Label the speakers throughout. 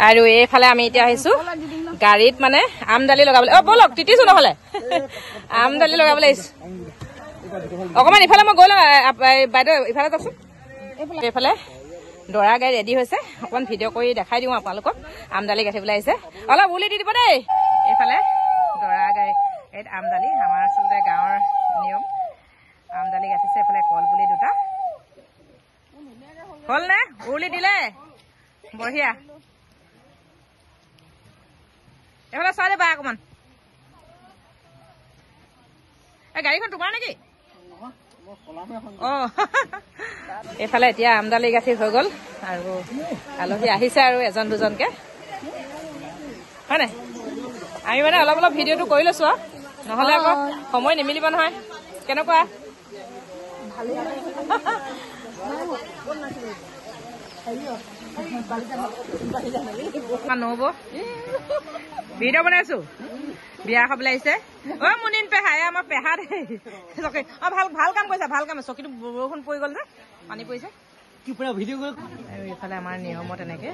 Speaker 1: আৰু এইফালে আমি এতিয়া আহিছো গাড়ীত মানে আমদালি লগাবলৈ বলক তিতিছো নহলে আমদালি লগাবলৈ আহিছো অকমান ইফালে মই গৈ লওঁ বাইদেউ ইফালে যাওকচোন এইফালে দৰা গাড়ী ৰেডি হৈছে অকমান ভিডিঅ' কৰি দেখাই দিওঁ আপোনালোকক আমদালি গাঠিবলৈ আহিছে অলপ উলি দি দিব দেই এইফালে দৰা গাড়ীত আমদালি আমাৰ আচলতে গাঁৱৰ নিয়ম আমদালি গাঠিছে এইফালে কল পুলি দুটা হ'ল নে উৰুলি দিলে বঢ়িয়া এইফালে চাই দেবা অকমান এই গাড়ীখন তোমাৰ নেকি এইফালে এতিয়া আমদালি গাঠি হৈ গ'ল আৰু আলহী আহিছে আৰু এজন দুজনকে হয় নাই আমি মানে অলপ অলপ ভিডিঅ'টো কৰি লৈছো নহলে আকৌ সময় নিমিলিব নহয় কেনেকুৱা নহব ভিডিঅ' বনাইছো বিয়া খাবলৈ আহিছে মুনিন পেহা আমাৰ পেহা দেই ভাল কাম কৰিছা ভাল কাম চকীটো বৰষুণ পৰি গ'ল যে পানী পৰিছে আৰু এইফালে আমাৰ নিয়মত এনেকে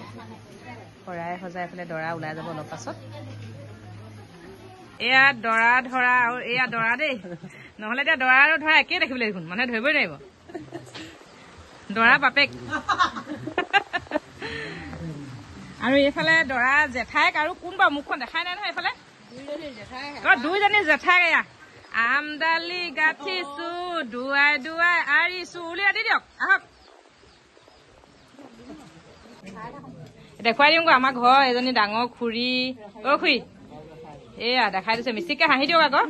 Speaker 1: শৰাই সজাই পেলাই দৰা ওলাই যাব অলপ পাছত এয়া দৰা ধৰা আৰু এয়া দৰা দেই নহলে এতিয়া দৰা আৰু ধৰা একেই দেখিবলৈ দেখোন মানুহে ধৰিবই নোৱাৰিব দৰা বাপেক আৰু এইফালে দৰা জেঠাইক আৰু কোনবা মুখখন দেখাই নাই নহয় এইফালে দুইজনী জেঠাইক এয়া আমদালি গাঠিছো দুৱাই দুৱাই আৰিছো উলিয়াই দি দিয়ক আহক দেখুৱাই দিওঁ আমাৰ ঘৰ এজনী ডাঙৰ খুৰী খুৰী এয়া দেখাই দিছে মিচিককে হাঁহি দিয়ক আকৌ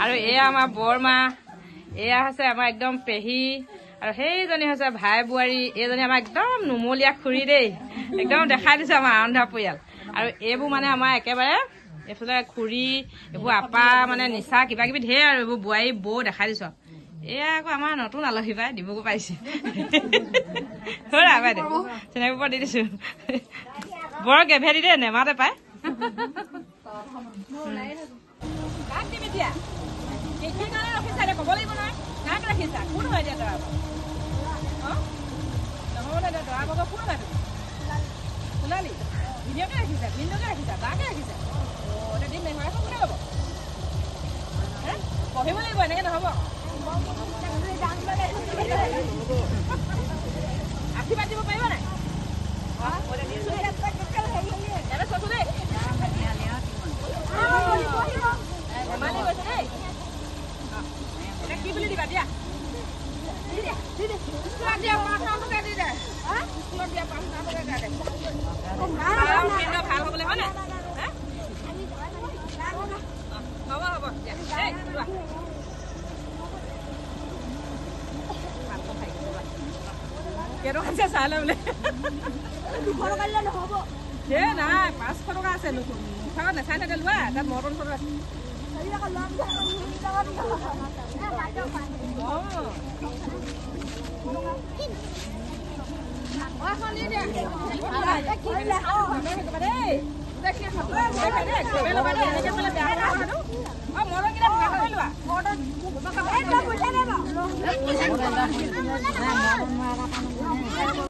Speaker 1: আৰু এয়া আমাৰ বৰমা এয়া হৈছে আমাৰ একদম পেহী আৰু সেইজনী হৈছে ভাই বোৱাৰী এইজনী আমাৰ একদম নুমলীয়া খুৰী দেই একদম দেখাই দিছে আমাৰ আৰন্ধা পৰিয়াল আৰু এইবোৰ মানে আমাৰ একেবাৰে এইফালে খুৰী এইবোৰ আপা মানে নিচা কিবা কিবি ঢেৰ আৰু এইবোৰ বোৱাৰী বৌ দেখাই দিছো এয়া আকৌ আমাৰ নতুন আলহী পাই দিবগৈ পাৰিছে বাইদেউ চিনাকি ওপৰত দি দিছো বৰ গেভেৰি দেই নেমাতে পাই ক'ব লাগিব নহয় কাক ৰাখিছা কোন হয় এতিয়া দৰা নহ'লে দৰা বাবা কোন হয় সোণালী ভিডিঅ'কে ৰাখিছা ভিডিঅ'কে ৰাখিছা বাকে ৰাখিছা এতিয়া দিন নেহৰা কোনে ল'ব পঢ়িব লাগিব এনেকে নহ'ব আশীৰ্বাদ দিব পাৰিব নাই চচো দেই ধেমালি গৈছে দেই কি বুলি দিবা দিয়া ভাল হবলৈ হয় নাই হ'ব হ'ব কেইটকা চাই লৈ বোলে 200 টকা দিলে নহ'ব নাই 500 টকা আছে মুখাগত নেচাই থাকে লোৱা তাত মটন চটন আছে মটন